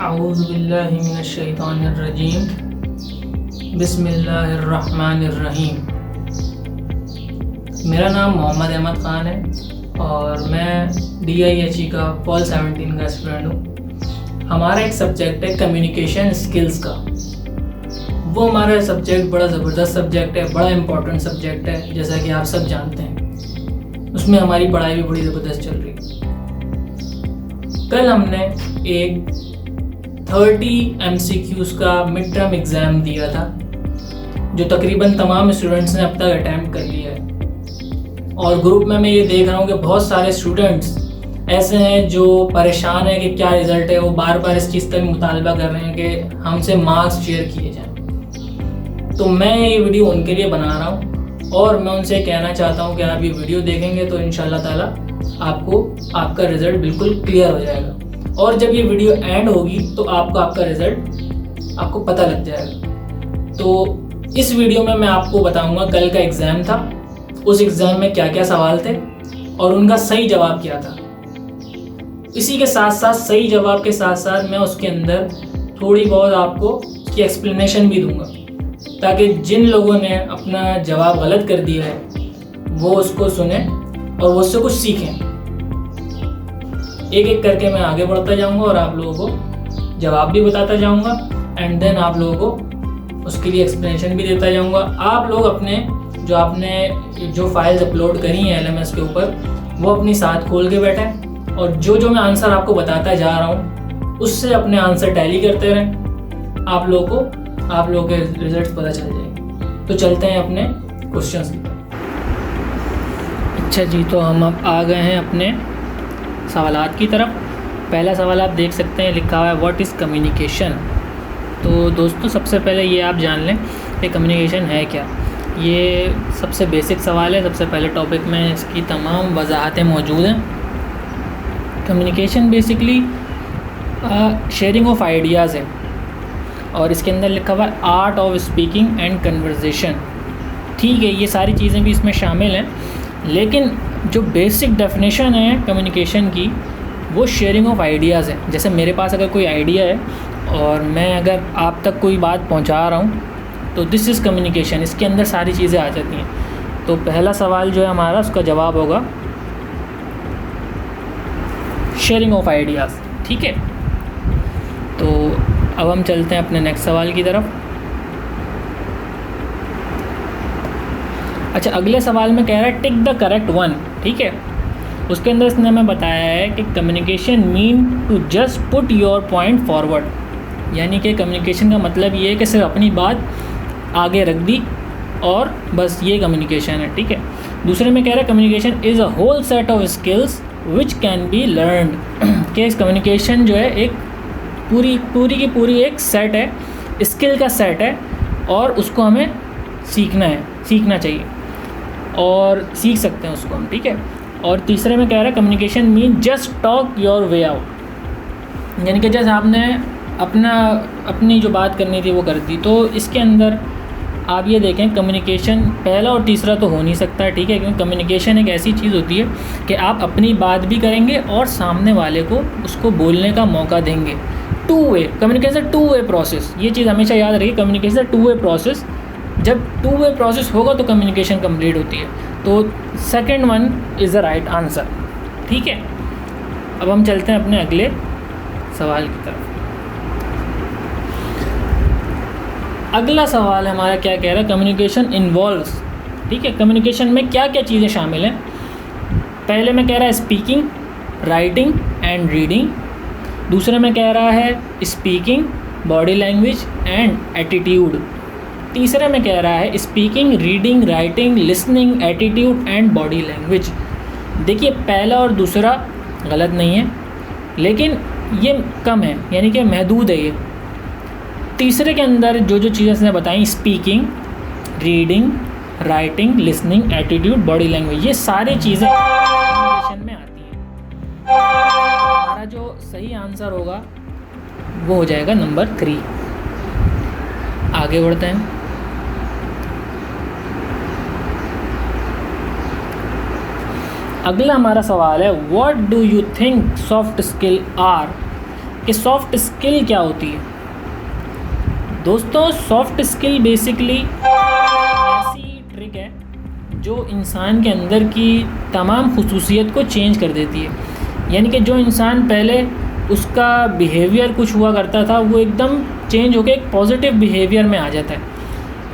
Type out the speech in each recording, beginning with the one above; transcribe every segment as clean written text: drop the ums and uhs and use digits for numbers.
औज़ुबिल्लाहि मिनश्शैतानिर्रजीम बिस्मिल्लाहिर्रहमानिर्रहीम। मेरा नाम मोहम्मद अहमद ख़ान है और मैं DIHE का फॉल 17 का स्टूडेंट हूँ। हमारा एक सब्जेक्ट है कम्युनिकेशन स्किल्स का। वो हमारा सब्जेक्ट बड़ा ज़बरदस्त सब्जेक्ट है, बड़ा इम्पोर्टेंट सब्जेक्ट है, जैसा कि आप सब जानते हैं। उसमें हमारी पढ़ाई भी बड़ी ज़बरदस्त चल रही है। कल हमने एक 30 MCQs का मिड टर्म एग्ज़ाम दिया था, जो तकरीबन तमाम स्टूडेंट्स ने अब तक अटैम्प्ट कर लिया है। और ग्रुप में मैं ये देख रहा हूँ कि बहुत सारे स्टूडेंट्स ऐसे हैं जो परेशान हैं कि क्या रिज़ल्ट है। वो बार बार इस चीज़ का भी मुतालबा कर रहे हैं कि हमसे मार्क्स शेयर किए जाएँ। तो मैं ये वीडियो उनके लिए बना रहा हूँ और मैं उनसे कहना चाहता हूँ कि आप ये वीडियो देखेंगे तो इंशाल्लाह ताला आपको आपका रिज़ल्ट बिल्कुल क्लियर हो जाएगा। और जब ये वीडियो एंड होगी तो आपका रिज़ल्ट आपको पता लग जाएगा। तो इस वीडियो में मैं आपको बताऊंगा कल का एग्ज़ाम था, उस एग्ज़ाम में क्या क्या सवाल थे और उनका सही जवाब क्या था। इसी के साथ साथ सही जवाब के साथ साथ मैं उसके अंदर थोड़ी बहुत आपको उसकी एक्सप्लेनेशन भी दूंगा, ताकि जिन लोगों ने अपना जवाब गलत कर दिया है वो उसको सुने और वो उससे कुछ सीखें। एक एक करके मैं आगे बढ़ता जाऊंगा और आप लोगों को जवाब भी बताता जाऊंगा एंड देन आप लोगों को उसके लिए एक्सप्लेनेशन भी देता जाऊंगा। आप लोग आपने जो फाइल्स अपलोड करी हैं LMS के ऊपर, वो अपनी साथ खोल के बैठें और जो मैं आंसर आपको बताता जा रहा हूँ उससे अपने आंसर टैली करते रहें। आप लोगों के रिजल्ट पता चल जाएंगे। तो चलते हैं अपने क्वेश्चंस की तरफ। अच्छा जी, तो हम अब आ गए हैं अपने सवालात की तरफ। पहला सवाल आप देख सकते हैं, लिखा हुआ है व्हाट इज़ कम्युनिकेशन। तो दोस्तों सबसे पहले ये आप जान लें कि कम्युनिकेशन है क्या। ये सबसे बेसिक सवाल है। सबसे पहले टॉपिक में इसकी तमाम वजाहतें मौजूद हैं। Communication basically sharing of ideas है और इसके अंदर लिखा हुआ है art of speaking and conversation. ठीक है, ये सारी चीज़ें भी इसमें शामिल हैं, लेकिन जो बेसिक डेफिनेशन है कम्युनिकेशन की वो शेयरिंग ऑफ आइडियाज़ है। जैसे मेरे पास अगर कोई आइडिया है और मैं अगर आप तक कोई बात पहुंचा रहा हूं तो दिस इज़ कम्युनिकेशन। इसके अंदर सारी चीज़ें आ जाती हैं। तो पहला सवाल जो है हमारा, उसका जवाब होगा शेयरिंग ऑफ आइडियाज़। ठीक है, तो अब हम चलते हैं अपने नेक्स्ट सवाल की तरफ। अच्छा, अगले सवाल में कह रहा है टिक द करेक्ट वन। ठीक है, उसके अंदर इसने हमें बताया है कि communication mean to just put your point forward. यानी कि कम्युनिकेशन का मतलब ये है कि सिर्फ अपनी बात आगे रख दी और बस, ये कम्युनिकेशन है। ठीक है, दूसरे में कह रहा है communication is a whole set of skills which can be learned. कि इस कम्युनिकेशन जो है एक पूरी की पूरी एक सेट है, स्किल का सेट है और उसको हमें सीखना चाहिए और सीख सकते हैं उसको हम। ठीक है, और तीसरे में कह रहा है communication mean just talk your way out. यानी कि जैसे आपने अपनी जो बात करनी थी वो कर दी। तो इसके अंदर आप ये देखें, कम्युनिकेशन पहला और तीसरा तो हो नहीं सकता है। ठीक है, क्योंकि कम्युनिकेशन एक ऐसी चीज़ होती है कि आप अपनी बात भी करेंगे और सामने वाले को उसको बोलने का मौका देंगे। Two way communication, two way process, ये चीज़ हमेशा याद रखिए। कम्युनिकेशन टू वे प्रोसेस, जब टू वे प्रोसेस होगा तो कम्युनिकेशन कंप्लीट होती है। तो second one is the right answer. ठीक है, अब हम चलते हैं अपने अगले सवाल की तरफ। अगला सवाल हमारा क्या कह रहा है, कम्युनिकेशन इन्वॉल्व्स। ठीक है, कम्युनिकेशन में क्या क्या चीज़ें शामिल हैं। पहले में कह रहा है स्पीकिंग, राइटिंग एंड रीडिंग। दूसरे में कह रहा है speaking, body language and attitude. तीसरे में कह रहा है speaking, reading, writing, listening, attitude and body language. देखिए, पहला और दूसरा गलत नहीं है, लेकिन ये कम है, यानी कि महदूद है ये। तीसरे के अंदर जो चीज़ें इसने बताई, speaking, reading, writing, listening, attitude, body language, ये सारी चीज़ें कम्युनिकेशन में आती हैं। हमारा जो सही आंसर होगा वो हो जाएगा नंबर 3। आगे बढ़ते हैं। अगला हमारा सवाल है what do you think soft skill are. कि सॉफ्ट स्किल क्या होती है। दोस्तों, सॉफ्ट स्किल बेसिकली ऐसी ट्रिक है जो इंसान के अंदर की तमाम खुसूसियत को चेंज कर देती है। यानी कि जो इंसान पहले उसका बिहेवियर कुछ हुआ करता था, वो एकदम चेंज होकर एक पॉजिटिव बिहेवियर में आ जाता है।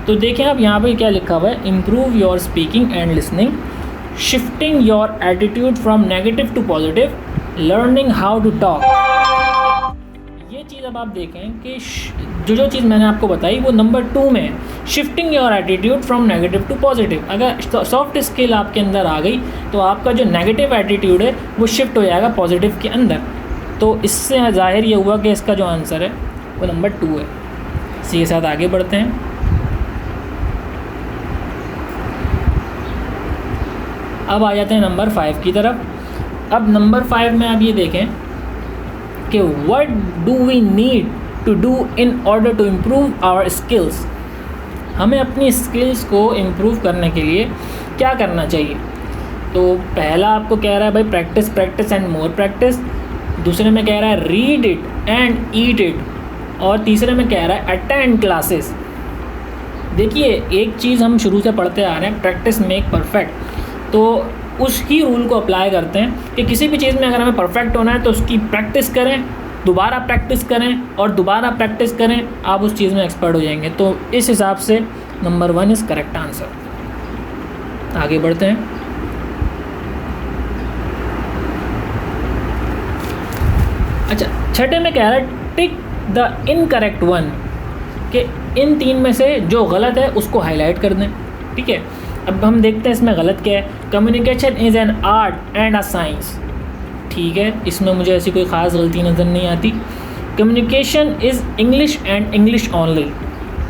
तो देखें आप यहाँ पे क्या लिखा हुआ है, improve your speaking and listening, shifting your attitude from negative to positive, learning how to talk. ये चीज़ अब आप देखें कि जो चीज़ मैंने आपको बताई वो नंबर 2 में है, shifting your attitude from negative to positive. अगर सॉफ्ट स्किल आपके अंदर आ गई तो आपका जो नेगेटिव एटीट्यूड है वो शिफ्ट हो जाएगा पॉजिटिव के अंदर। तो इससे ज़ाहिर ये हुआ कि इसका जो आंसर है वो नंबर 2 है। इसी के साथ आगे बढ़ते हैं। अब आ जाते हैं नंबर 5 की तरफ। अब नंबर 5 में आप ये देखें कि what do we need to do in order to improve our skills. हमें अपनी स्किल्स को इम्प्रूव करने के लिए क्या करना चाहिए। तो पहला आपको कह रहा है भाई practice practice and more practice, दूसरे में कह रहा है read it and eat it, और तीसरे में कह रहा है अटेंड क्लासेस। देखिए, एक चीज़ हम शुरू से पढ़ते आ रहे हैं, प्रैक्टिस मेक परफेक्ट। तो उसकी रूल को अप्लाई करते हैं कि किसी भी चीज़ में अगर हमें परफेक्ट होना है तो उसकी प्रैक्टिस करें, दोबारा प्रैक्टिस करें और दोबारा प्रैक्टिस करें, आप उस चीज़ में एक्सपर्ट हो जाएंगे। तो इस हिसाब से नंबर 1 इज़ करेक्ट आंसर। आगे बढ़ते हैं। अच्छा, छठे में कह रहा है टिक द इनकरेक्ट वन, कि इन 3 में से जो गलत है उसको हाईलाइट कर दें। ठीक है, अब हम देखते हैं इसमें गलत क्या है। Communication is an art and a science. ठीक है, इसमें मुझे ऐसी कोई ख़ास गलती नज़र नहीं आती। Communication is English and English only.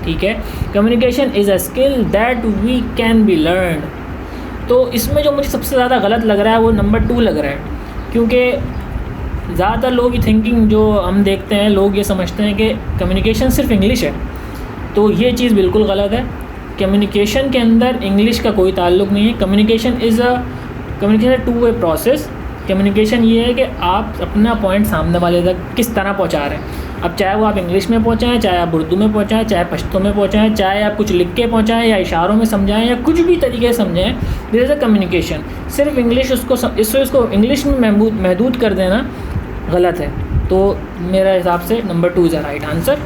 ठीक है, communication is a skill that we can be learn. तो इसमें जो मुझे सबसे ज़्यादा गलत लग रहा है वो नंबर 2 लग रहा है, क्योंकि ज़्यादातर लोग की थिंकिंग जो हम देखते हैं, लोग ये समझते हैं कि कम्युनिकेशन सिर्फ इंग्लिश है। तो ये चीज़ बिल्कुल गलत है। कम्युनिकेशन के अंदर इंग्लिश का कोई ताल्लुक़ नहीं है। Communication two way process. Communication ये है कि आप अपना पॉइंट सामने वाले तक किस तरह पहुंचा रहे हैं। अब चाहे वो आप इंग्लिश में पहुंचाएं, चाहे आप उर्दू में पहुंचाएं, चाहे पश्तो में पहुंचाएं, चाहे आप कुछ लिख के पहुंचाएं या इशारों में समझाएं या कुछ भी तरीके से समझाएं, दिस इज़ अ कम्युनिकेशन। सिर्फ इंग्लिश इसको इंग्लिश में महदूद कर देना गलत है। तो मेरा हिसाब से number 2 is a right answer.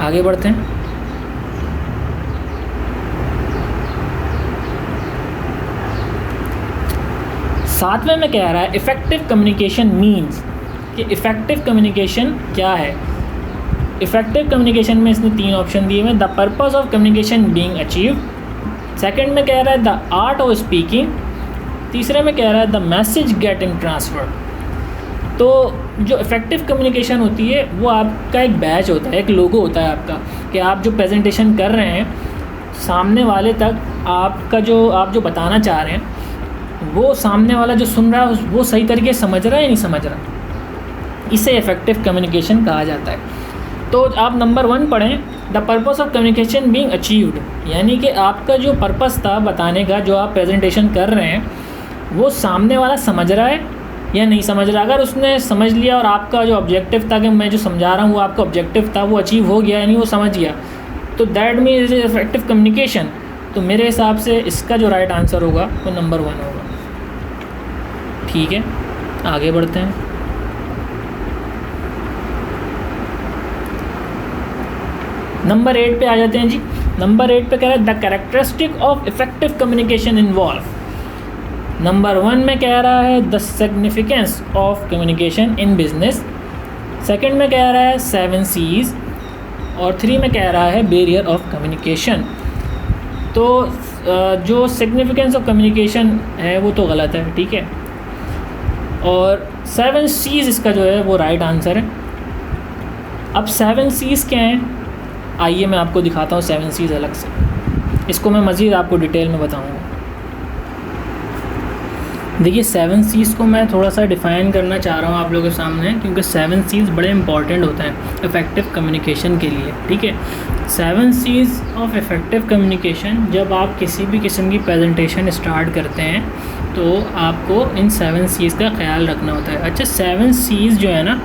आगे बढ़ते हैं। सातवें में कह रहा है इफ़ेक्टिव कम्युनिकेशन मीन्स, कि इफ़ेक्टिव कम्युनिकेशन क्या है। इफ़ेक्टिव कम्युनिकेशन में इसने 3 ऑप्शन दिए हुए, the purpose of communication being achieve, second में कह रहा है द आर्ट ऑफ स्पीकिंग, तीसरे में कह रहा है द मैसेज गेटिंग ट्रांसफर्ड। तो जो इफ़ेक्टिव कम्युनिकेशन होती है वो आपका एक बैच होता है, एक लोगो होता है आपका, कि आप जो प्रेजेंटेशन कर रहे हैं सामने वाले तक आप जो बताना चाह रहे हैं वो सामने वाला जो सुन रहा है वो सही तरीके से समझ रहा है या नहीं समझ रहा। इसे इफ़ेक्टिव कम्युनिकेशन कहा जाता है। तो आप नंबर 1 पढ़ें, the purpose of communication being achieved, यानी कि आपका जो पर्पस था बताने का, जो आप प्रेजेंटेशन कर रहे हैं वो सामने वाला समझ रहा है या नहीं समझ रहा। अगर उसने समझ लिया और आपका जो ऑब्जेक्टिव था कि मैं जो समझा रहा हूँ वो आपका ऑब्जेक्टिव था, वो अचीव हो गया यानी वो समझ गया, तो दैट मीन्स इफ़ेक्टिव कम्युनिकेशन। तो मेरे हिसाब से इसका जो राइट आंसर होगा वो नंबर 1 होगा। ठीक है, आगे बढ़ते हैं। नंबर 8 पे आ जाते हैं जी। नंबर 8 पे कह रहा है the characteristic of effective communication involve. Number 1 में कह रहा है the significance of communication in business, second में कह रहा है 7 C's, और 3 में कह रहा है बैरियर ऑफ कम्युनिकेशन। तो जो सिग्निफिकेंस ऑफ कम्युनिकेशन है वो तो गलत है, ठीक है, और 7 C's इसका जो है वो राइट आंसर है। अब 7 C's क्या हैं, आइए मैं आपको दिखाता हूँ 7 C's अलग से, इसको मैं मज़ीद आपको डिटेल में बताऊँगा। देखिए 7 C's को मैं थोड़ा सा डिफ़ाइन करना चाह रहा हूँ आप लोगों के सामने, क्योंकि 7 C's बड़े इंपॉर्टेंट होते हैं इफ़ेक्टिव कम्युनिकेशन के लिए, ठीक है। 7 C's ऑफ इफ़ेक्टिव कम्युनिकेशन, जब आप किसी भी किस्म की प्रेजेंटेशन स्टार्ट करते हैं तो आपको इन 7 C's का ख्याल रखना होता है। अच्छा 7 C's जो है ना,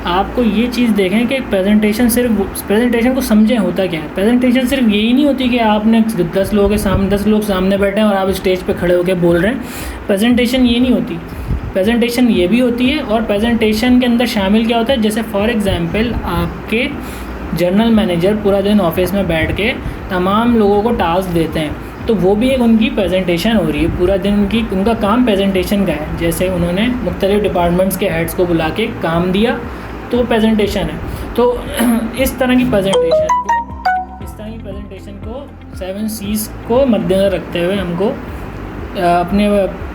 आपको ये चीज़ देखें कि प्रेजेंटेशन को समझें होता क्या है। प्रेजेंटेशन सिर्फ यही नहीं होती कि आपने 10 लोग सामने बैठे हैं और आप स्टेज पे खड़े होकर बोल रहे हैं। प्रेजेंटेशन ये नहीं होती, प्रेजेंटेशन ये भी होती है। और प्रेजेंटेशन के अंदर शामिल क्या होता है, जैसे फॉर एग्ज़ाम्पल आपके जनरल मैनेजर पूरा दिन ऑफिस में बैठ के तमाम लोगों को टास्क देते हैं, तो वो भी एक उनकी प्रेजेंटेशन हो रही है। पूरा दिन उनका काम प्रेजेंटेशन का है। जैसे उन्होंने मुख्तलिफ डिपार्टमेंट्स के हेड्स को बुला के काम दिया तो प्रेजेंटेशन है। तो इस तरह की प्रेजेंटेशन को 7 C's को मद्देनज़र रखते हुए हमको अपने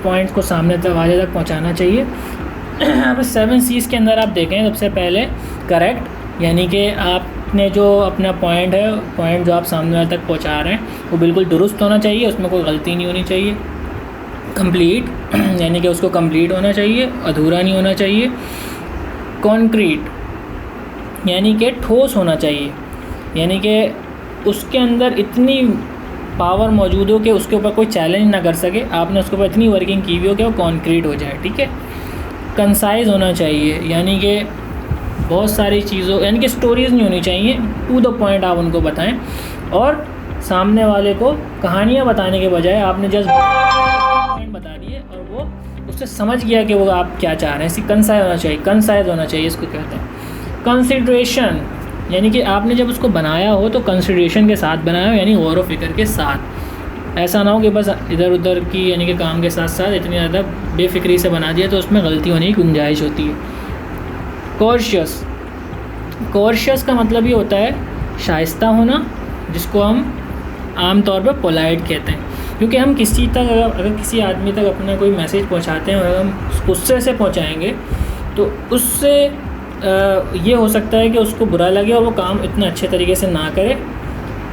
पॉइंट्स को सामने दरवाजे तक पहुंचाना चाहिए। अब 7 C's के अंदर आप देखें, सबसे पहले करेक्ट, यानी कि आपने जो अपना पॉइंट जो आप सामने वाले तक पहुंचा रहे हैं वो बिल्कुल दुरुस्त होना चाहिए, उसमें कोई गलती नहीं होनी चाहिए। कंप्लीट, यानी कि उसको कंप्लीट होना चाहिए, अधूरा नहीं होना चाहिए। कॉन्क्रीट, यानी कि ठोस होना चाहिए, यानी कि उसके अंदर इतनी पावर मौजूद हो कि उसके ऊपर कोई चैलेंज ना कर सके, आपने उसके ऊपर इतनी वर्किंग की हुई हो कि वो कॉन्क्रीट हो जाए, ठीक है। कंसाइज होना चाहिए, यानी कि बहुत सारी चीज़ों, यानी कि स्टोरीज़ नहीं होनी चाहिए, टू द पॉइंट आप उनको बताएं। और सामने वाले को कहानियाँ बताने के बजाय आपने जस्ट पॉइंट बता दिए और वो उससे समझ गया कि वो आप क्या चाह रहे हैं। इसी कंसाइज होना चाहिए, इसको कहते हैं। कंसिडरेशन, यानी कि आपने जब उसको बनाया हो तो कंसिडरेशन के साथ बनाया हो, यानी गौर व फिक्र के साथ। ऐसा ना हो कि बस इधर उधर की, यानी कि काम के साथ साथ इतनी ज़्यादा बेफिक्री से बना दिया तो उसमें गलती होने की गुंजाइश होती है। कॉर्शियस का मतलब ये होता है शाइस्ता होना, जिसको हम आम तौर पर पोलाइट कहते हैं। क्योंकि हम किसी तक अगर किसी आदमी तक अपना कोई मैसेज पहुंचाते हैं और हम गुस्से से पहुंचाएंगे तो उससे ये हो सकता है कि उसको बुरा लगे और वो काम इतने अच्छे तरीके से ना करे।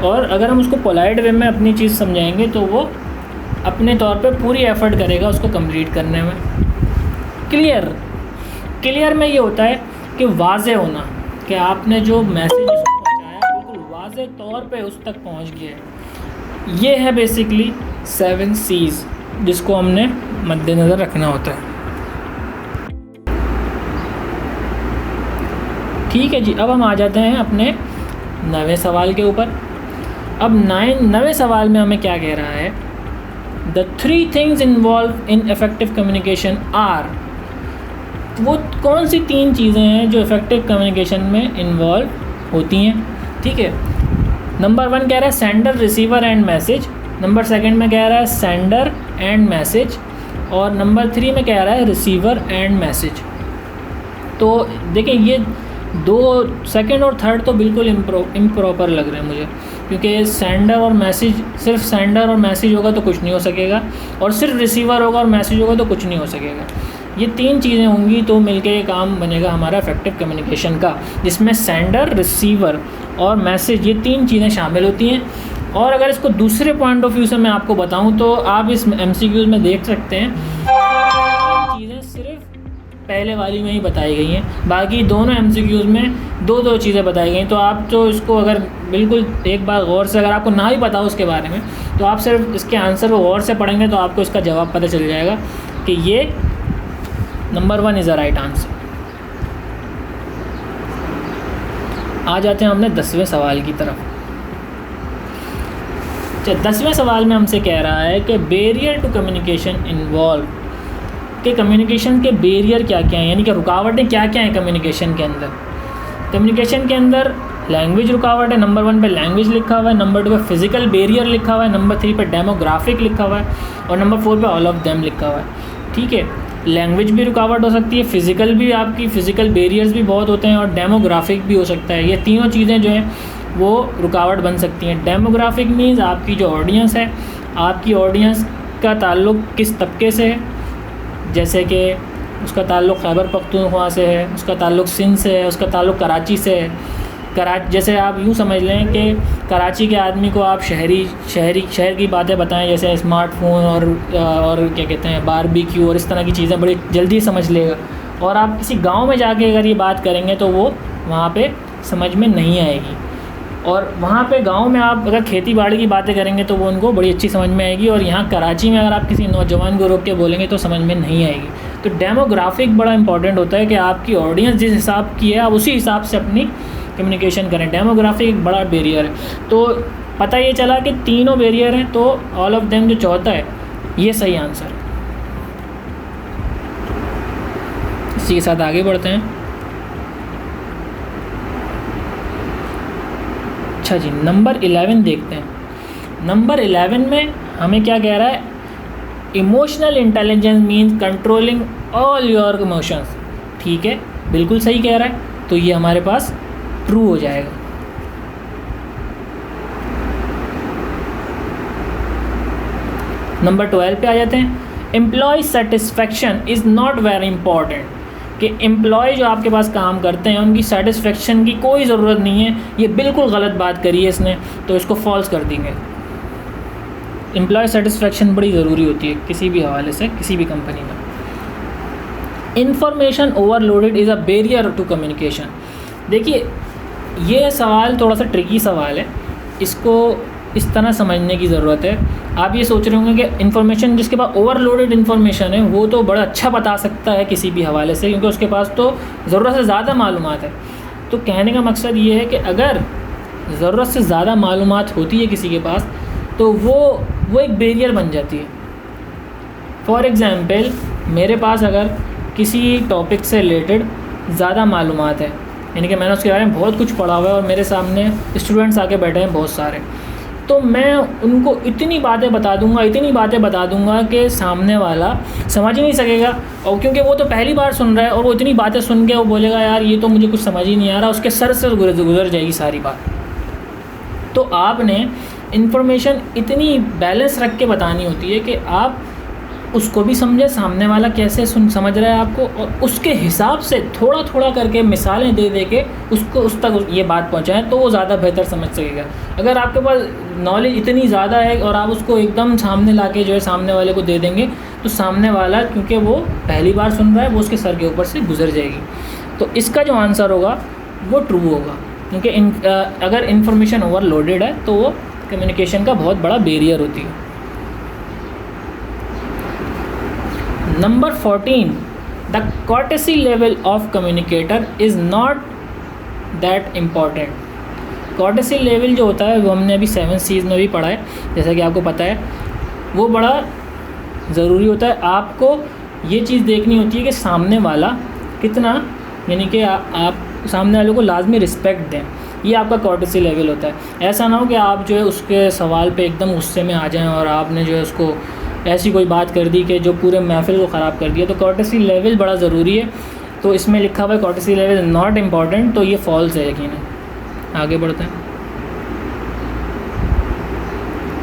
और अगर हम उसको पोलाइट वे में अपनी चीज़ समझाएंगे तो वो अपने तौर पे पूरी एफ़र्ट करेगा उसको कंप्लीट करने में। क्लियर में ये होता है कि वाज़े होना, कि आपने जो मैसेज उसको पहुँचाया बिल्कुल वाज़े तौर पे उस तक पहुँच गया है। ये है बेसिकली 7 C's जिसको हमने मद्देनज़र रखना होता है। ठीक है जी, अब हम आ जाते हैं अपने 9वें सवाल के ऊपर। अब 9वें सवाल में हमें क्या कह रहा है, the 3 things involved in effective communication are, वो कौन सी 3 चीज़ें हैं जो इफ़ेक्टिव कम्युनिकेशन में इन्वॉल्व होती हैं। ठीक है, नंबर 1 कह रहा है sender, receiver and message. Number 2 में कह रहा है सेंडर एंड मैसेज। और नंबर 3 में कह रहा है रिसीवर एंड मैसेज। तो देखिए, ये 2 सेकंड और थर्ड तो बिल्कुल इम्प्रॉपर लग रहे हैं मुझे, क्योंकि सेंडर और मैसेज, सिर्फ सेंडर और मैसेज होगा तो कुछ नहीं हो सकेगा, और सिर्फ रिसीवर होगा और मैसेज होगा तो कुछ नहीं हो सकेगा। ये 3 चीज़ें होंगी तो मिलके ये काम बनेगा हमारा इफेक्टिव कम्युनिकेशन का, जिसमें सेंडर, रिसीवर और मैसेज, ये 3 चीज़ें शामिल होती हैं। और अगर इसको दूसरे पॉइंट ऑफ व्यू से मैं आपको बताऊं तो आप इस MCQs में देख सकते हैं चीज़ें सिर्फ पहले वाली में ही बताई गई हैं, बाकी दोनों MCQs में 2 चीज़ें बताई गई। तो आप तो इसको अगर बिल्कुल एक बार गौर से, अगर आपको ना भी पता हो उसके बारे में, तो आप सिर्फ इसके आंसर को गौर से पढ़ेंगे तो आपको इसका जवाब पता चल जाएगा कि ये number 1 is the right answer. आ जाते हैं हमने 10वें सवाल की तरफ। 10वें सवाल में हमसे कह रहा है कि बैरियर टू कम्युनिकेशन इन्वॉल्व, कि कम्युनिकेशन के बैरियर क्या क्या हैं, यानी कि रुकावटें क्या क्या हैं कम्युनिकेशन के अंदर। कम्युनिकेशन के अंदर लैंग्वेज रुकावट है, नंबर 1 पे लैंग्वेज लिखा हुआ है, नंबर 2 पे फिजिकल बैरियर लिखा हुआ है, नंबर 3 पे डेमोग्राफिक लिखा हुआ है, और नंबर 4 पे ऑल ऑफ देम लिखा हुआ है। ठीक है, लैंग्वेज भी रुकावट हो सकती है, फिजिकल भी, आपकी फिजिकल बैरियर्स भी बहुत होते हैं, और डेमोग्राफिक भी हो सकता है। ये तीनों चीज़ें जो हैं वो रुकावट बन सकती हैं। डेमोग्राफिक मीन्स आपकी जो ऑडियंस है, आपकी ऑडियंस का ताल्लुक़ किस तबके से है, जैसे कि उसका ताल्लुक़ खैबर पख्तूनख्वा से है, उसका ताल्लुक़ सिंध से है, उसका ताल्लुक़ कराची से है। जैसे आप यूँ समझ लें कि कराची के आदमी को आप शहर की बातें बताएं, जैसे स्मार्टफोन और क्या कहते हैं बारबेक्यू और इस तरह की चीज़ें बड़ी जल्दी समझ लेगा। और आप किसी गांव में जाके अगर ये बात करेंगे तो वो वहाँ पे समझ में नहीं आएगी। और वहाँ पे गांव में आप अगर खेती बाड़ी की बातें करेंगे तो वो उनको बड़ी अच्छी समझ में आएगी, और यहाँ कराची में अगर आप किसी नौजवान को रोक के बोलेंगे तो समझ में नहीं आएगी। तो डेमोग्राफिक बड़ा इंपॉर्टेंट होता है कि आपकी ऑडियंस जिस हिसाब की है आप उसी हिसाब से अपनी कम्युनिकेशन करें। डेमोग्राफिक एक बड़ा बैरियर है। तो पता ये चला कि तीनों बैरियर हैं, तो ऑल ऑफ देम जो चौथा है ये सही आंसर है। इसी के साथ आगे बढ़ते हैं। अच्छा जी, नंबर 11 देखते हैं। नंबर 11 में हमें क्या कह रहा है, emotional intelligence means controlling all your emotions. ठीक है, बिल्कुल सही कह रहा है, तो ये हमारे पास ट्रू हो जाएगा। नंबर 12 पे आ जाते हैं। Employee satisfaction is not very important, कि एम्प्लॉय जो आपके पास काम करते हैं उनकी सेटिस्फेक्शन की कोई ज़रूरत नहीं है। ये बिल्कुल गलत बात करी है इसने, तो इसको फॉल्स कर देंगे। एम्प्लॉय सेटिस्फेक्शन बड़ी ज़रूरी होती है किसी भी हवाले से, किसी भी कंपनी में। Information overloaded is a barrier to communication. देखिए, ये सवाल थोड़ा सा ट्रिकी सवाल है, इसको इस तरह समझने की ज़रूरत है। आप ये सोच रहे होंगे कि इन्फॉर्मेशन जिसके पास ओवरलोडेड इन्फॉर्मेशन है वो तो बड़ा अच्छा बता सकता है किसी भी हवाले से, क्योंकि उसके पास तो ज़रूरत से ज़्यादा मालूमात है। तो कहने का मकसद ये है कि अगर ज़रूरत से ज़्यादा मालूमात होती है किसी के पास, तो वो एक बैरियर बन जाती है। फॉर एग्ज़ाम्पल, मेरे पास अगर किसी टॉपिक से रिलेटेड ज़्यादा मालूमात है, यानी कि मैंने उसके बारे में बहुत कुछ पढ़ा हुआ है और मेरे सामने स्टूडेंट्स आके बैठे हैं बहुत सारे, तो मैं उनको इतनी बातें बता दूंगा कि सामने वाला समझ ही नहीं सकेगा। और क्योंकि वो तो पहली बार सुन रहा है और वो इतनी बातें सुन के वो बोलेगा यार ये तो मुझे कुछ समझ ही नहीं आ रहा, उसके सर से गुजर जाएगी सारी बात। तो आपने इन्फॉर्मेशन इतनी बैलेंस रख के बतानी होती है कि आप उसको भी समझे, सामने वाला कैसे समझ रहा है आपको, और उसके हिसाब से थोड़ा थोड़ा करके मिसालें दे के उसको उस तक ये बात पहुंचाएं, तो वो ज़्यादा बेहतर समझ सकेगा। अगर आपके पास नॉलेज इतनी ज़्यादा है और आप उसको एकदम सामने लाके जो है सामने वाले को दे देंगे, तो सामने वाला क्योंकि वो पहली बार सुन रहा है वो उसके सर के ऊपर से गुजर जाएगी। तो इसका जो आंसर होगा वो ट्रू होगा, क्योंकि अगर इन्फॉर्मेशन ओवरलोडेड है तो वो कम्युनिकेशन का बहुत बड़ा बैरियर होती है। Number 14, the courtesy level of communicator is not that important. courtesy level जो होता है वो हमने अभी 7 C's में भी पढ़ा है, जैसा कि आपको पता है, वो बड़ा ज़रूरी होता है। आपको ये चीज़ देखनी होती है कि सामने वाला कितना, यानी कि आप सामने वाले को लाजमी रिस्पेक्ट दें, ये आपका courtesy लेवल होता है। ऐसा ना हो कि आप जो है उसके सवाल पे एकदम गुस्से में आ जाएं और आपने जो है उसको ऐसी कोई बात कर दी कि जो पूरे महफिल को ख़राब कर दिया। तो courtesy लेवल बड़ा ज़रूरी है। तो इसमें लिखा हुआ है courtesy लेवल नॉट इम्पॉर्टेंट, तो ये फॉल्स है यकीनन। आगे बढ़ते हैं,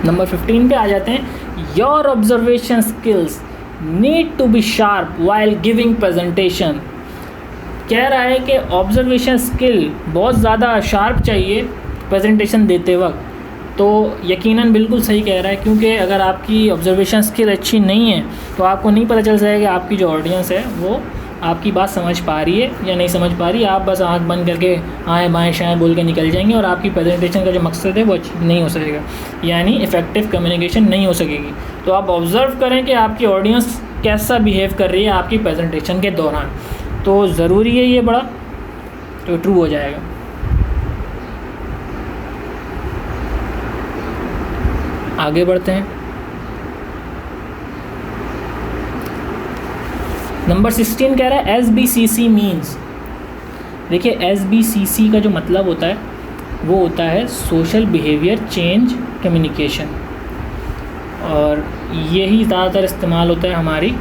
नंबर 15 पे आ जाते हैं। Your observation skills need to be sharp while giving presentation. कह रहा है कि ऑब्जर्वेशन स्किल बहुत ज़्यादा शार्प चाहिए प्रेजेंटेशन देते वक्त। तो यकीनन बिल्कुल सही कह रहा है, क्योंकि अगर आपकी ऑब्जर्वेशन स्किल अच्छी नहीं है तो आपको नहीं पता चल सकेगा कि आपकी जो ऑडियंस है वो आपकी बात समझ पा रही है या नहीं समझ पा रही है। आप बस आंख बंद करके आएँ बाएँ शाएँ बोल के निकल जाएंगे और आपकी प्रेजेंटेशन का जो मकसद है वो अचीव नहीं हो सकेगा, यानी इफ़ेक्टिव कम्युनिकेशन नहीं हो सकेगी। तो आप ऑब्ज़र्व करें कि आपकी ऑडियंस कैसा बिहेव कर रही है आपकी प्रेजेंटेशन के दौरान, तो ज़रूरी है ये बड़ा, तो ट्रू हो जाएगा। आगे बढ़ते हैं, नंबर 16 कह रहा है SBCC मीन्स। देखिए, SBCC का जो मतलब होता है वो होता है सोशल बिहेवियर चेंज कम्युनिकेशन, और यही ज़्यादातर इस्तेमाल होता है हमारी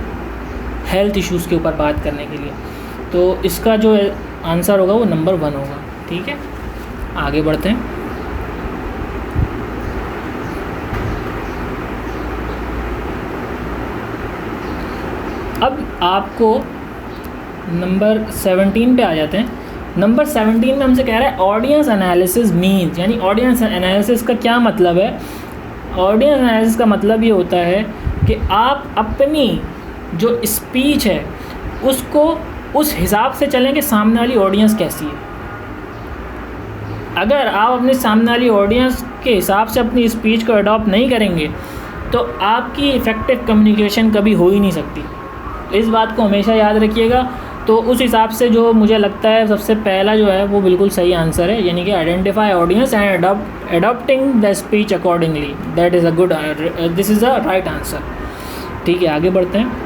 हेल्थ इश्यूज़ के ऊपर बात करने के लिए। तो इसका जो आंसर होगा वो नंबर 1 होगा। ठीक है, आगे बढ़ते हैं। अब आपको नंबर 17 पे आ जाते हैं। नंबर 17 में हमसे कह रहा है ऑडियंस एनालिसिस मीन्स, यानी ऑडियंस एनालिसिस का क्या मतलब है। ऑडियंस एनालिसिस का मतलब ये होता है कि आप अपनी जो स्पीच है उसको उस हिसाब से चलें कि सामने वाली ऑडियंस कैसी है। अगर आप अपने सामने वाली ऑडियंस के हिसाब से अपनी स्पीच को अडॉप्ट नहीं करेंगे तो आपकी इफ़ेक्टिव कम्युनिकेशन कभी हो ही नहीं सकती। तो इस बात को हमेशा याद रखिएगा। तो उस हिसाब से जो मुझे लगता है सबसे पहला जो है वो बिल्कुल सही आंसर है, यानी कि identify audience and adopting the speech accordingly, that is a good, this is a right answer. ठीक है, आगे बढ़ते हैं।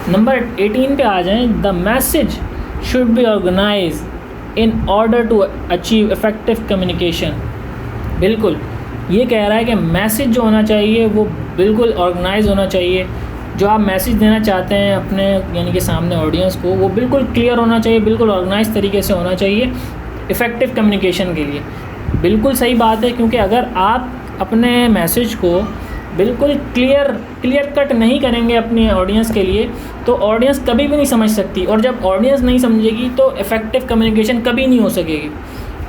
नंबर 18 पे आ जाएं। The message should be organise in order to achieve effective communication. बिल्कुल, ये कह रहा है कि मैसेज जो होना चाहिए वो बिल्कुल ऑर्गेनाइज होना चाहिए। जो आप मैसेज देना चाहते हैं अपने यानी कि सामने ऑडियंस को, वो बिल्कुल क्लियर होना चाहिए, बिल्कुल ऑर्गेनाइज तरीके से होना चाहिए इफ़ेक्टिव कम्युनिकेशन के लिए। बिल्कुल सही बात है, क्योंकि अगर आप अपने मैसेज को बिल्कुल क्लियर कट नहीं करेंगे अपनी ऑडियंस के लिए, तो ऑडियंस कभी भी नहीं समझ सकती, और जब ऑडियंस नहीं समझेगी तो इफ़ेक्टिव कम्युनिकेशन कभी नहीं हो सकेगी।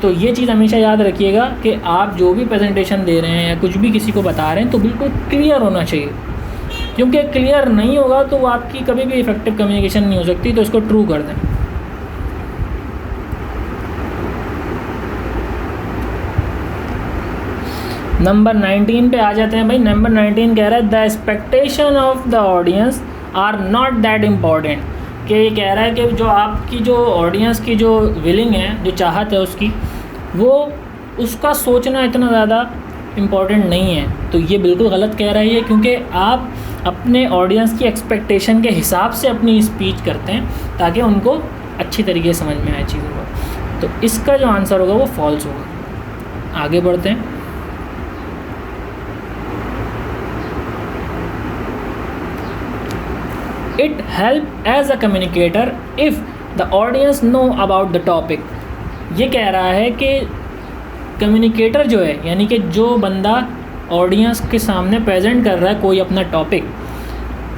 तो ये चीज़ हमेशा याद रखिएगा कि आप जो भी प्रेजेंटेशन दे रहे हैं या कुछ भी किसी को बता रहे हैं तो बिल्कुल क्लियर होना चाहिए, क्योंकि क्लियर नहीं होगा तो आपकी कभी भी इफ़ेक्टिव कम्युनिकेशन नहीं हो सकती। तो इसको ट्रू कर दें। नंबर 19 पे आ जाते हैं भाई। नंबर 19 कह रहा है the expectation of the audience are not that important. कि ये कह रहा है कि जो आपकी जो ऑडियंस की जो विलिंग है, जो चाहत है उसकी, वो उसका सोचना इतना ज़्यादा इम्पॉर्टेंट नहीं है। तो ये बिल्कुल गलत कह रहा है ये, क्योंकि आप अपने ऑडियंस की एक्सपेक्टेशन के हिसाब से अपनी स्पीच करते हैं ताकि उनको अच्छी तरीके से समझ में आए चीज़ों को। तो इसका जो आंसर होगा वो फॉल्स होगा। आगे बढ़ते हैं। It help as a communicator if the audience know about the topic। ये कह रहा है कि कम्युनिकेटर जो है, यानी कि जो बंदा ऑडियंस के सामने प्रेजेंट कर रहा है कोई अपना टॉपिक,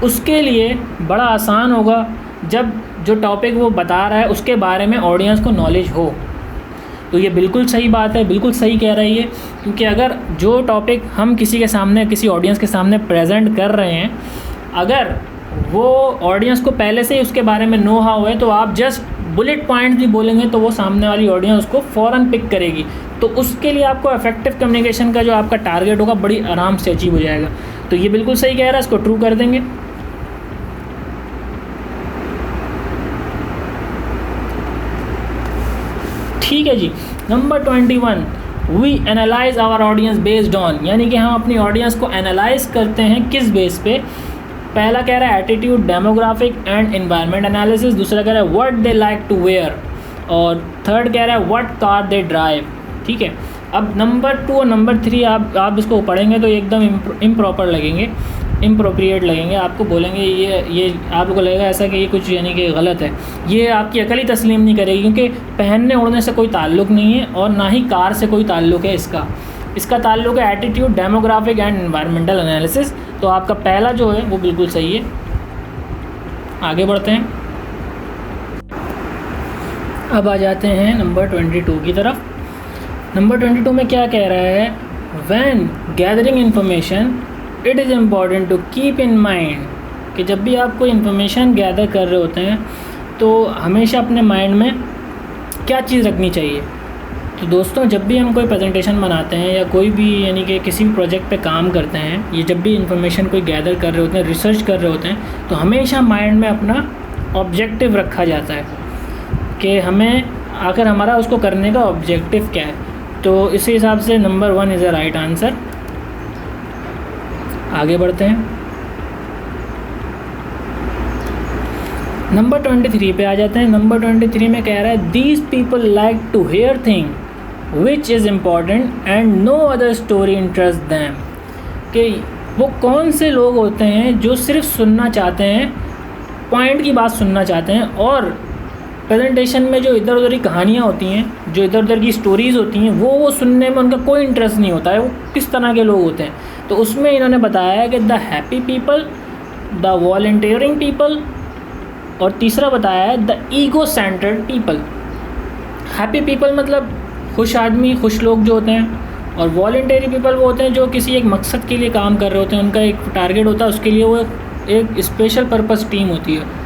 उसके लिए बड़ा आसान होगा जब जो टॉपिक वो बता रहा है उसके बारे में ऑडियंस को नॉलेज हो। तो ये बिल्कुल सही बात है, बिल्कुल सही कह रही है, क्योंकि अगर जो टॉपिक हम किसी के सामने, किसी ऑडियंस के सामने प्रेजेंट कर रहे हैं, अगर वो ऑडियंस को पहले से ही उसके बारे में नो हाउ है, तो आप जस्ट बुलेट पॉइंट भी बोलेंगे तो वो सामने वाली ऑडियंस उसको फ़ौरन पिक करेगी। तो उसके लिए आपको इफेक्टिव कम्युनिकेशन का जो आपका टारगेट होगा बड़ी आराम से अचीव हो जाएगा। तो ये बिल्कुल सही कह रहा है, इसको ट्रू कर देंगे। ठीक है जी। Number 21, we analyse our audience based on, यानी कि हम अपनी ऑडियंस को एनालाइज करते हैं किस बेस पे। पहला कह रहा है attitude, demographic and environment analysis. दूसरा कह रहा है what they like to wear, और थर्ड कह रहा है व्हाट कार दे ड्राइव। ठीक है, अब नंबर 2 और नंबर 3 आप इसको पढ़ेंगे तो एकदम इम्प्रॉपर लगेंगे, इम्प्रोप्रिएट लगेंगे। आपको बोलेंगे ये आपको लगेगा ऐसा कि ये कुछ यानी कि गलत है। ये आपकी अकल ही तस्लीम नहीं करेगी, क्योंकि पहनने ओढ़ने से कोई ताल्लुक़ नहीं है और ना ही कार से कोई ताल्लुक़ है। इसका ताल्लुक़ है attitude, demographic and environmental analysis. तो आपका पहला जो है वो बिल्कुल सही है। आगे बढ़ते हैं। अब आ जाते हैं नंबर 22 की तरफ। नंबर 22 में क्या कह रहा है, when gathering information it is important to keep in mind, कि जब भी आप कोई इन्फॉर्मेशन गैदर कर रहे होते हैं तो हमेशा अपने माइंड में क्या चीज़ रखनी चाहिए। तो दोस्तों, जब भी हम कोई प्रेजेंटेशन बनाते हैं या कोई भी यानी कि किसी भी प्रोजेक्ट पे काम करते हैं, ये जब भी इन्फॉर्मेशन कोई गैदर कर रहे होते हैं, रिसर्च कर रहे होते हैं, तो हमेशा माइंड में अपना ऑब्जेक्टिव रखा जाता है कि हमें आखिर हमारा उसको करने का ऑब्जेक्टिव क्या है। तो इस हिसाब से number 1 is a right answer. आगे बढ़ते हैं। नंबर 23 पे आ जाते हैं। नंबर 23 में कह रहा है these people like to hear thing which is important and no other story interest them, कि वो कौन से लोग होते हैं जो सिर्फ सुनना चाहते हैं, पॉइंट की बात सुनना चाहते हैं, और प्रेजेंटेशन में जो इधर उधर की कहानियाँ होती हैं, जो इधर उधर की स्टोरीज़ होती हैं, वो सुनने में उनका कोई इंटरेस्ट नहीं होता है। वो किस तरह के लोग होते हैं, तो उसमें इन्होंने बताया है कि the happy people, the volunteering people, और तीसरा बताया है the ego centred people. Happy people मतलब खुश आदमी, खुश लोग जो होते हैं, और वॉलंटरी पीपल वो होते हैं जो किसी एक मकसद के लिए काम कर रहे होते हैं, उनका एक टारगेट होता है, उसके लिए वो एक स्पेशल पर्पस टीम होती है।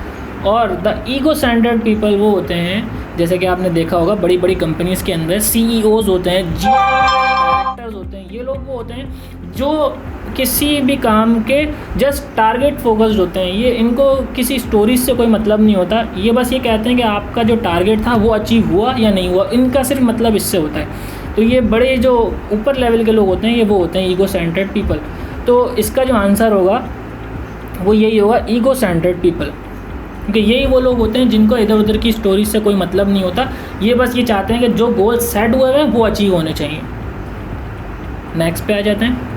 और द ईगो सेंटर्ड पीपल वो होते हैं, जैसे कि आपने देखा होगा बड़ी बड़ी कंपनीज़ के अंदर CEOs होते हैं, एक्टर्स होते हैं, ये लोग वो होते हैं जो किसी भी काम के जस्ट टारगेट फोकस्ड होते हैं। ये इनको किसी स्टोरीज से कोई मतलब नहीं होता, ये बस ये कहते हैं कि आपका जो टारगेट था वो अचीव हुआ या नहीं हुआ, इनका सिर्फ मतलब इससे होता है। तो ये बड़े जो ऊपर लेवल के लोग होते हैं, ये वो होते हैं ईगो सेंटर्ड पीपल। तो इसका जो आंसर होगा वो यही होगा, ईगो सेंटर्ड पीपल, क्योंकि यही वो लोग होते हैं जिनको इधर उधर की स्टोरी से कोई मतलब नहीं होता। ये बस ये चाहते हैं कि जो गोल सेट हुए हैं वो अचीव होने चाहिए। नेक्स्ट पे आ जाते हैं।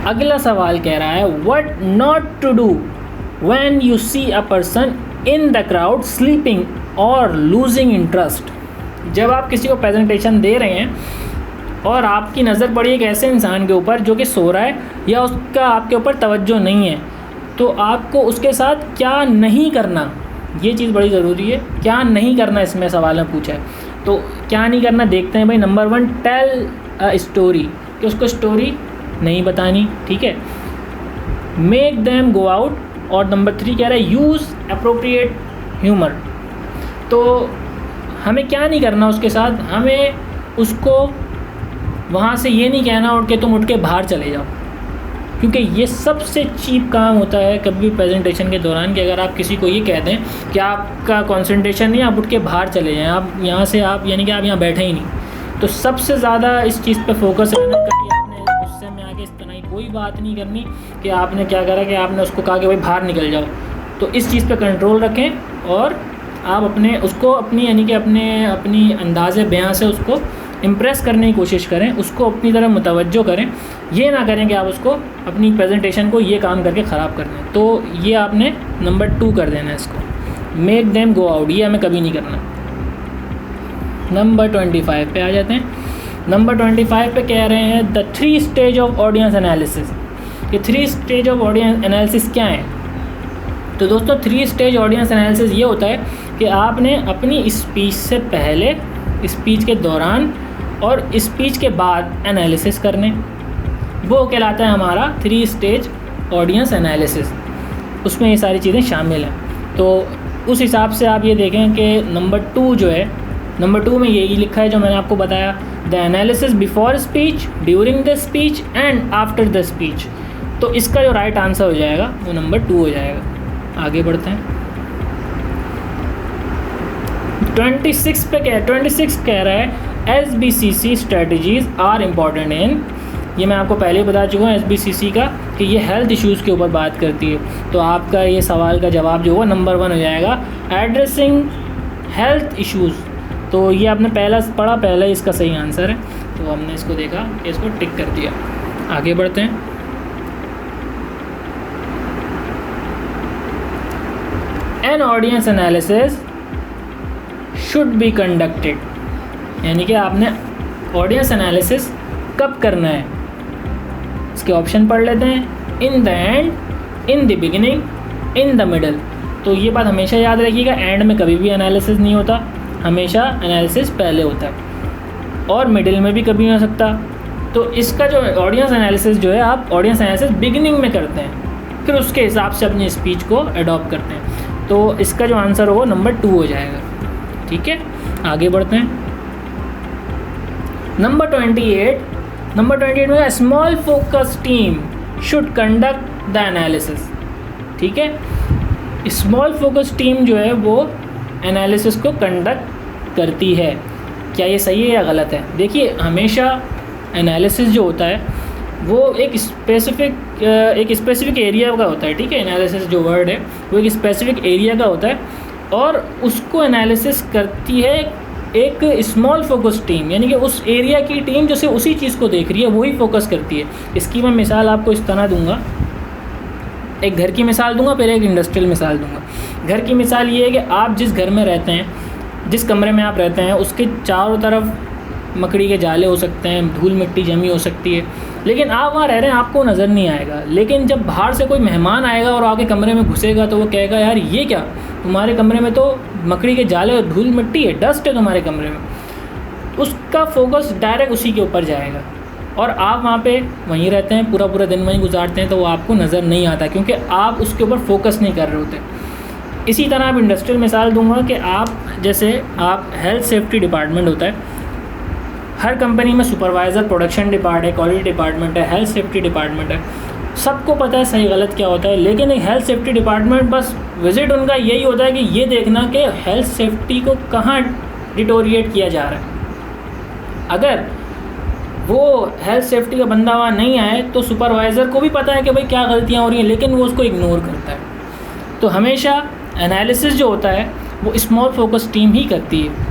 अगला सवाल कह रहा है what not to do when you see a person in the crowd sleeping और लूजिंग इंटरेस्ट। जब आप किसी को प्रेजेंटेशन दे रहे हैं और आपकी नज़र पड़ी एक ऐसे इंसान के ऊपर जो कि सो रहा है या उसका आपके ऊपर तवज्जो नहीं है, तो आपको उसके साथ क्या नहीं करना, ये चीज़ बड़ी ज़रूरी है। क्या नहीं करना इसमें सवाल में पूछा है, तो क्या नहीं करना देखते हैं भाई। नंबर 1, टेल अ स्टोरी, कि उसको स्टोरी नहीं बतानी, ठीक है। मेक देम गो आउट, और नंबर 3 कह रहा है यूज़ अप्रोप्रिएट ह्यूमर। तो हमें क्या नहीं करना उसके साथ, हमें उसको वहाँ से ये नहीं कहना उठ के तुम उठ के बाहर चले जाओ, क्योंकि ये सबसे चीप काम होता है कभी भी प्रेजेंटेशन के दौरान, कि अगर आप किसी को ये कह दें कि आपका कंसंट्रेशन नहीं, आप उठ के बाहर चले जाएं, आप यहाँ से आप यानी कि आप यहाँ बैठे ही नहीं। तो सबसे ज़्यादा इस चीज़ पे फोकस रहना। कभी आपने गुस्से में आके इस तरह की कोई बात नहीं करनी कि आपने क्या करा कि आपने उसको कहा कि भाई बाहर निकल जाओ। तो इस चीज़ पर कंट्रोल रखें और आप अपने उसको अपनी यानी कि अपनी अंदाज़े बयां से उसको इम्प्रेस करने की कोशिश करें, उसको अपनी तरफ मुतवज्जो करें। ये ना करें कि आप उसको अपनी प्रेजेंटेशन को ये काम करके ख़राब कर दें। तो ये आपने नंबर 2 कर देना है इसको, मेक देम गो आउट, ये हमें कभी नहीं करना। नंबर 25 पे आ जाते हैं। नंबर 25 पे कह रहे हैं the 3 stage of audience analysis. ये 3 स्टेज ऑफ ऑडियंस एनालिसिस क्या है? तो दोस्तों 3 स्टेज ऑडियंस एनालिसिस ये होता है कि आपने अपनी स्पीच से पहले, स्पीच के दौरान और स्पीच के बाद एनालिसिस करने, वो कहलाता है हमारा 3 स्टेज ऑडियंस एनालिसिस। उसमें ये सारी चीज़ें शामिल हैं। तो उस हिसाब से आप ये देखें कि नंबर 2 जो है, नंबर 2 में यही लिखा है जो मैंने आपको बताया, the analysis before speech, during the speech and after the speech. तो इसका जो राइट आंसर हो जाएगा वो नंबर 2 हो जाएगा। आगे बढ़ते हैं। 26 कह रहा है SBCC strategies are important in. ये मैं आपको पहले ही बता चुका हूँ SBCC का कि ये हेल्थ इश्यूज़ के ऊपर बात करती है। तो आपका ये सवाल का जवाब जो होगा नंबर 1 हो जाएगा, एड्रेसिंग हेल्थ इश्यूज़। तो ये आपने पहला पढ़ा, पहला ही इसका सही आंसर है। तो हमने इसको देखा, इसको टिक कर दिया। आगे बढ़ते हैं। An audience analysis should be conducted, यानी कि आपने ऑडियंस एनालिसिस कब करना है, इसके ऑप्शन पढ़ लेते हैं। In the end, in the beginning, in the middle. तो ये बात हमेशा याद रखिएगा, एंड में कभी भी एनालिसिस नहीं होता, हमेशा एनालिसिस पहले होता है, और मिडिल में भी कभी नहीं हो सकता। तो इसका जो ऑडियंस एनालिसिस जो है, आप ऑडियंस एनालिसिस बिगिनिंग में करते हैं, फिर उसके हिसाब से अपनी स्पीच को अडॉप्ट करते हैं। तो इसका जो आंसर होगा नंबर 2 हो जाएगा। ठीक है, आगे बढ़ते हैं। नंबर 28 में small focus team should conduct the analysis. ठीक है, स्मॉल फोकस टीम जो है वो एनालिसिस को कंडक्ट करती है। क्या ये सही है या गलत है? देखिए, हमेशा एनालिसिस जो होता है वो एक स्पेसिफिक एरिया का होता है। ठीक है, एनालिसिस जो वर्ड है वो एक स्पेसिफिक एरिया का होता है, और उसको एनालिसिस करती है एक स्मॉल फोकस टीम, यानी कि उस एरिया की टीम जो सिर्फ उसी चीज़ को देख रही है, वही फोकस करती है। इसकी मैं मिसाल आपको इस तरह दूंगा, एक घर की मिसाल दूंगा, फिर एक इंडस्ट्रियल मिसाल दूंगा। घर की मिसाल ये है कि आप जिस घर में रहते हैं, जिस कमरे में आप रहते हैं, उसके चारों तरफ मकड़ी के जाले हो सकते हैं, धूल मिट्टी जमी हो सकती है, लेकिन आप वहाँ रह रहे हैं, आपको नज़र नहीं आएगा। लेकिन जब बाहर से कोई मेहमान आएगा और आके कमरे में घुसेगा तो वो कहेगा, यार ये क्या, तुम्हारे कमरे में तो मकड़ी के जाले और धूल मिट्टी है, डस्ट है तुम्हारे कमरे में। उसका फोकस डायरेक्ट उसी के ऊपर जाएगा, और आप वहाँ पे वहीं रहते हैं, पूरा दिन वहीं गुजारते हैं, तो वो आपको नज़र नहीं आता, क्योंकि आप उसके ऊपर फोकस नहीं कर रहे होते। इसी तरह आप इंडस्ट्रियल मिसाल दूंगा कि आप जैसे आप हेल्थ सेफ्टी डिपार्टमेंट होता है, हर कंपनी में सुपरवाइज़र, प्रोडक्शन डिपार्ट है, क्वालिटी डिपार्टमेंट है, हेल्थ सेफ्टी डिपार्टमेंट है, सबको पता है सही गलत क्या होता है। लेकिन एक हेल्थ सेफ्टी डिपार्टमेंट बस विज़िट उनका यही होता है कि ये देखना कि हेल्थ सेफ्टी को कहाँ डिटोरिएट किया जा रहा है। अगर वो हेल्थ सेफ्टी का बंदा वहाँ नहीं आए तो सुपरवाइज़र को भी पता है कि भाई क्या गलतियाँ हो रही हैं, लेकिन वो उसको इग्नोर करता है। तो हमेशा एनालिसिस जो होता है वो स्मॉल फोकस टीम ही करती है।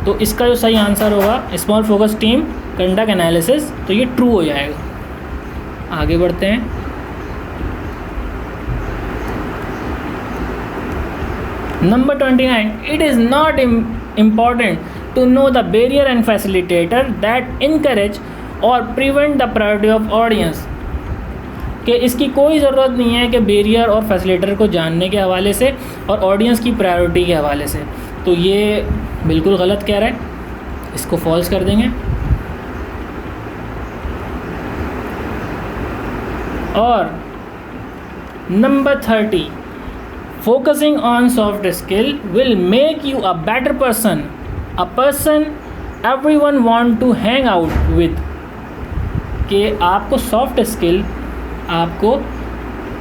तो इसका जो सही आंसर होगा small focus team conduct analysis, तो ये ट्रू हो जाएगा। आगे बढ़ते हैं। Number 29, it is not important to know the barrier and facilitator that encourage और prevent the priority of audience. कि इसकी कोई ज़रूरत नहीं है कि बैरियर और फैसिलिटेटर को जानने के हवाले से और ऑडियंस की प्रायोरिटी के हवाले से। तो ये बिल्कुल गलत कह रहा है, इसको फॉल्स कर देंगे। और number 30, focusing on soft skill will make you a better person, a person everyone want to hang out with. कि आपको सॉफ्ट स्किल आपको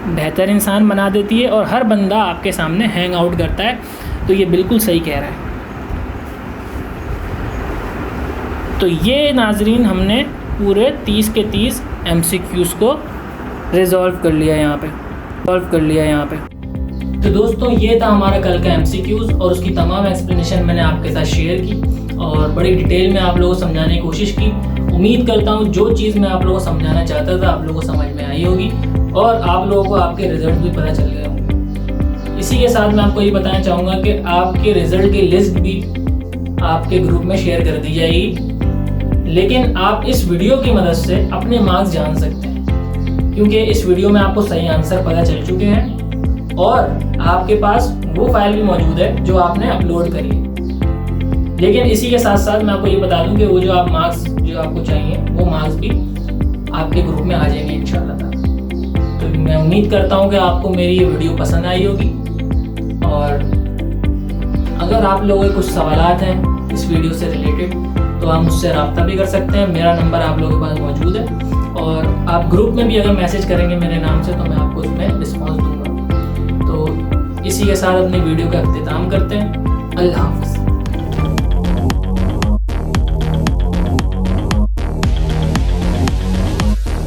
बेहतर इंसान बना देती है और हर बंदा आपके सामने हैंग आउट करता है। तो ये बिल्कुल सही कह रहा है। तो ये नाजरीन हमने पूरे 30 के 30 MCQs को रिजॉल्व कर लिया यहाँ पे। तो दोस्तों ये था हमारा कल का MCQs और उसकी तमाम एक्सप्लेनेशन मैंने आपके साथ शेयर की और बड़ी डिटेल में आप लोगों को समझाने की कोशिश की। उम्मीद करता हूँ जो चीज़ मैं आप लोगों को समझाना चाहता था आप लोगों को समझ में आई होगी और आप लोगों को आपके रिजल्ट भी पता चल गए होंगे। इसी के साथ मैं आपको ये बताना चाहूँगा कि आपके रिजल्ट की लिस्ट भी आपके ग्रुप में शेयर कर दी जाएगी। लेकिन आप इस वीडियो की मदद से अपने मार्क्स जान सकते हैं, क्योंकि इस वीडियो में आपको सही आंसर पता चल चुके हैं और आपके पास वो फाइल भी मौजूद है जो आपने अपलोड करी है। लेकिन इसी के साथ साथ मैं आपको ये बता दूं कि वो जो आप मार्क्स जो आपको चाहिए वो मार्क्स भी आपके ग्रुप में आ जाएंगे इंशाल्लाह ताला। तो मैं उम्मीद करता हूं कि आपको मेरी ये वीडियो पसंद आई होगी और अगर आप लोगों के कुछ सवालात हैं इस वीडियो से रिलेटेड तो आप मुझसे रब्ता भी कर सकते हैं। मेरा नंबर आप लोगों के पास मौजूद है और आप ग्रुप में भी अगर मैसेज करेंगे मेरे नाम से तो मैं आपको उसमें रिस्पॉन्स दूंगा। तो इसी के साथ अपनी वीडियो का अख्तिताम करते हैं। अल्लाह हाफ़िज़।